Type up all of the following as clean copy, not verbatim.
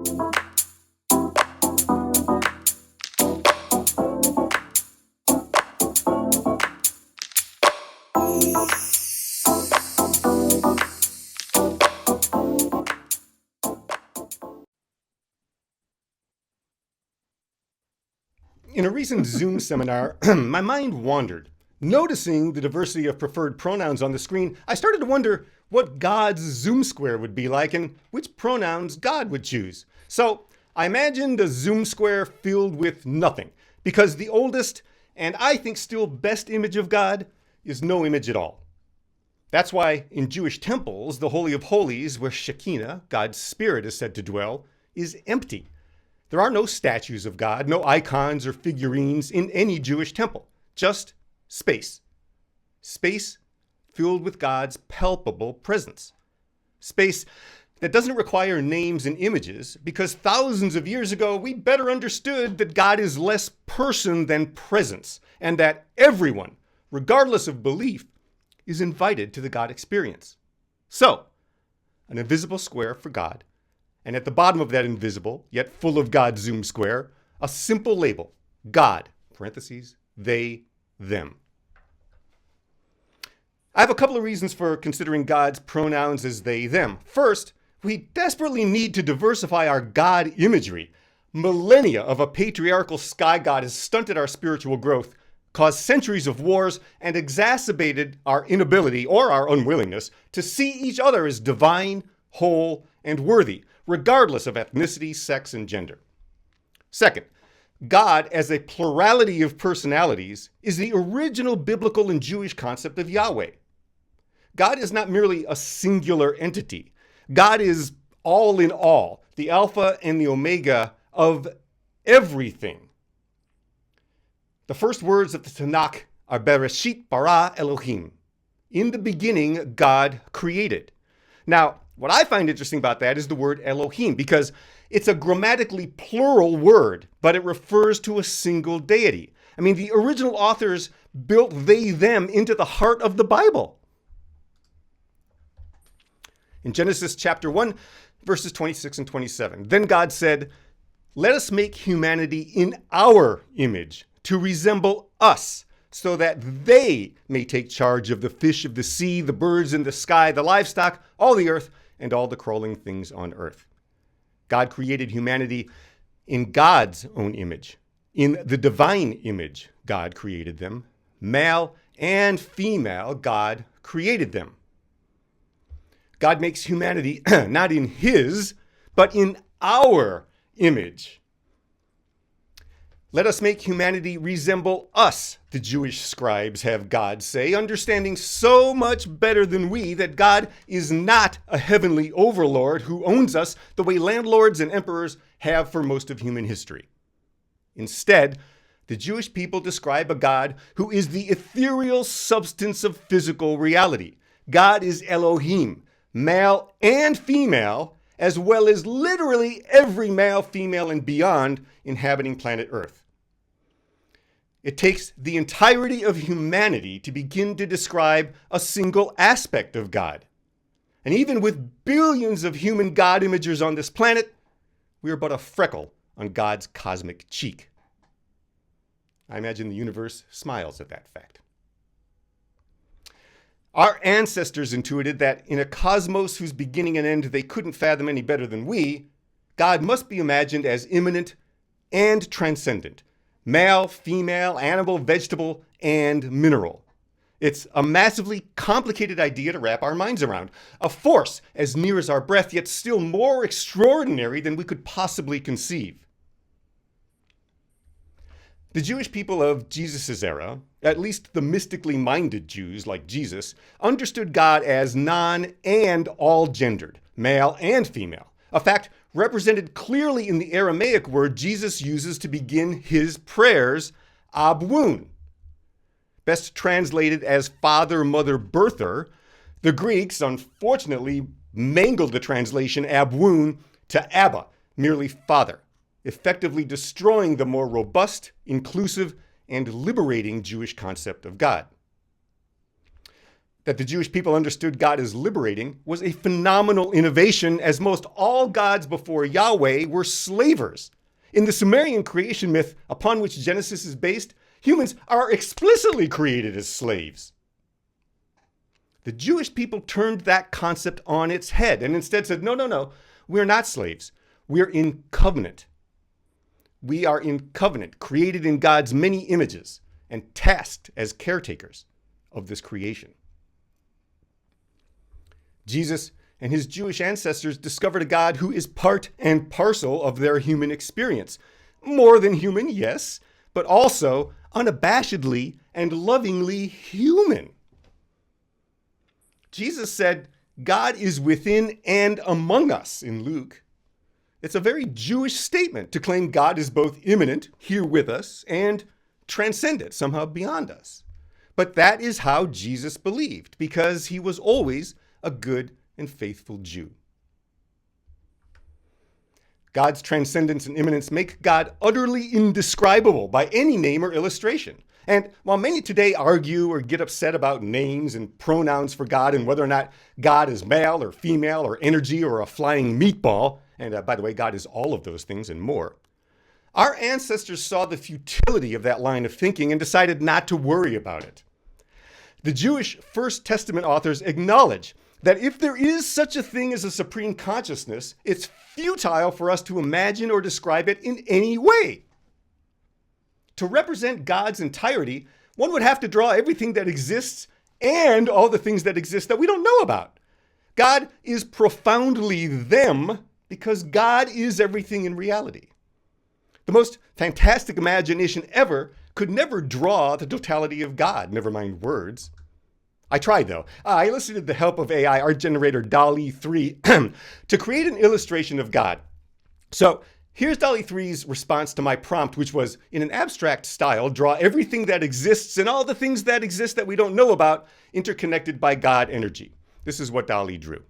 In a recent Zoom seminar, my mind wandered. Noticing the diversity of preferred pronouns on the screen, I started to wonder what God's Zoom square would be like and which pronouns God would choose. So I imagined a Zoom square filled with nothing, because the oldest, and I think still best image of God, is no image at all. That's why in Jewish temples, the Holy of Holies, where Shekinah, God's Spirit, is said to dwell, is empty. There are no statues of God, no icons or figurines in any Jewish temple, just space. Space filled with God's palpable presence. Space that doesn't require names and images, because thousands of years ago, we better understood that God is less person than presence, and that everyone, regardless of belief, is invited to the God experience. So, an invisible square for God, and at the bottom of that invisible, yet full of God's Zoom square, a simple label, God, parentheses, they, them. I have a couple of reasons for considering God's pronouns as they, them. First, we desperately need to diversify our God imagery. Millennia of a patriarchal sky god has stunted our spiritual growth, caused centuries of wars, and exacerbated our inability or our unwillingness to see each other as divine, whole, and worthy, regardless of ethnicity, sex, and gender. Second, God as a plurality of personalities is the original biblical and Jewish concept of Yahweh. God is not merely a singular entity. God is all in all, the Alpha and the Omega of everything. The first words of the Tanakh are Bereshit bara Elohim. In the beginning, God created. Now, what I find interesting about that is the word Elohim, because it's a grammatically plural word, but it refers to a single deity. I mean, the original authors built they, them into the heart of the Bible. In Genesis chapter 1, verses 26 and 27, then God said, "Let us make humanity in our image, to resemble us, so that they may take charge of the fish of the sea, the birds in the sky, the livestock, all the earth, and all the crawling things on earth." God created humanity in God's own image. In the divine image, God created them. Male and female, God created them. God makes humanity not in his, but in our image. Let us make humanity resemble us, the Jewish scribes have God say, understanding so much better than we that God is not a heavenly overlord who owns us the way landlords and emperors have for most of human history. Instead, the Jewish people describe a God who is the ethereal substance of physical reality. God is Elohim, male and female, as well as literally every male, female, and beyond inhabiting planet Earth. It takes the entirety of humanity to begin to describe a single aspect of God. And even with billions of human God imagers on this planet, we are but a freckle on God's cosmic cheek. I imagine the universe smiles at that fact. Our ancestors intuited that in a cosmos whose beginning and end they couldn't fathom any better than we, God must be imagined as immanent and transcendent. Male, female, animal, vegetable, and mineral. It's a massively complicated idea to wrap our minds around. A force as near as our breath, yet still more extraordinary than we could possibly conceive. The Jewish people of Jesus' era, at least the mystically minded Jews like Jesus, understood God as non- and all-gendered, male and female. A fact represented clearly in the Aramaic word Jesus uses to begin his prayers, abwun. Best translated as father, mother, birther, the Greeks unfortunately mangled the translation abwun to Abba, merely father, effectively destroying the more robust, inclusive, and liberating Jewish concept of God. That the Jewish people understood God as liberating was a phenomenal innovation, as most all gods before Yahweh were slavers. In the Sumerian creation myth upon which Genesis is based, humans are explicitly created as slaves. The Jewish people turned that concept on its head and instead said, no, we're not slaves. We're in covenant. We are in covenant, created in God's many images and tasked as caretakers of this creation. Jesus and his Jewish ancestors discovered a God who is part and parcel of their human experience. More than human, yes, but also unabashedly and lovingly human. Jesus said, God is within and among us in Luke. It's a very Jewish statement to claim God is both immanent, here with us, and transcendent, somehow beyond us. But that is how Jesus believed, because he was always a good and faithful Jew. God's transcendence and immanence make God utterly indescribable by any name or illustration. And while many today argue or get upset about names and pronouns for God and whether or not God is male or female or energy or a flying meatball, and by the way, God is all of those things and more, our ancestors saw the futility of that line of thinking and decided not to worry about it. The Jewish First Testament authors acknowledge that if there is such a thing as a supreme consciousness, it's futile for us to imagine or describe it in any way. To represent God's entirety, one would have to draw everything that exists and all the things that exist that we don't know about. God is profoundly them because God is everything in reality. The most fantastic imagination ever could never draw the totality of God, never mind words. I tried, though. I elicited the help of AI art generator DALL-E 3 to create an illustration of God. So here's DALL-E 3's response to my prompt, which was, in an abstract style, draw everything that exists and all the things that exist that we don't know about, interconnected by God energy. This is what DALL-E drew.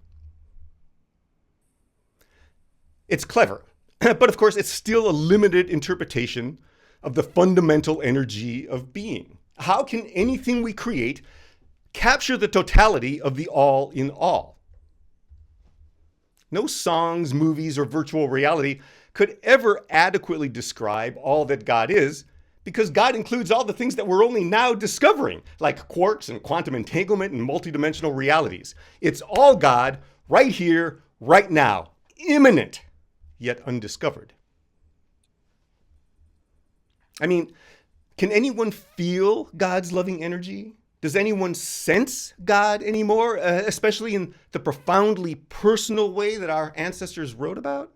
It's clever, but of course it's still a limited interpretation of the fundamental energy of being. How can anything we create capture the totality of the all in all? No songs, movies, or virtual reality could ever adequately describe all that God is, because God includes all the things that we're only now discovering, like quarks and quantum entanglement and multidimensional realities. It's all God, right here, right now, immanent, yet undiscovered. I mean, can anyone feel God's loving energy? Does anyone sense God anymore, especially in the profoundly personal way that our ancestors wrote about?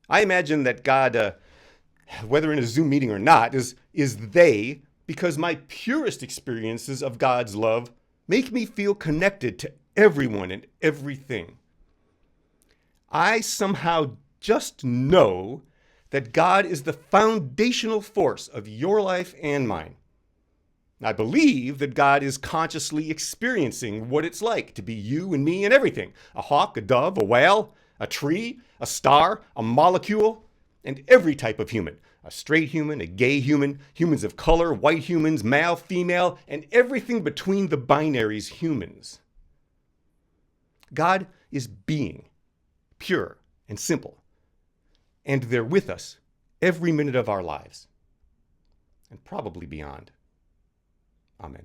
I imagine that God, whether in a Zoom meeting or not, is they, because my purest experiences of God's love make me feel connected to everyone and everything. I somehow just know that God is the foundational force of your life and mine. I believe that God is consciously experiencing what it's like to be you and me and everything. A hawk, a dove, a whale, a tree, a star, a molecule, and every type of human. A straight human, a gay human, humans of color, white humans, male, female, and everything between the binaries humans. God is being, pure and simple, and they're with us every minute of our lives, and probably beyond. Amen.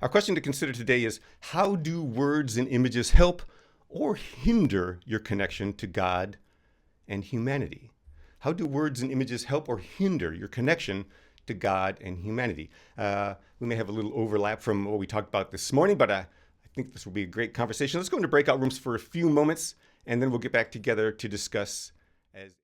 Our question to consider today is, how do words and images help or hinder your connection to God and humanity? How do words and images help or hinder your connection to God and humanity? We may have a little overlap from what we talked about this morning, but I think this will be a great conversation. Let's go into breakout rooms for a few moments, and then we'll get back together to discuss as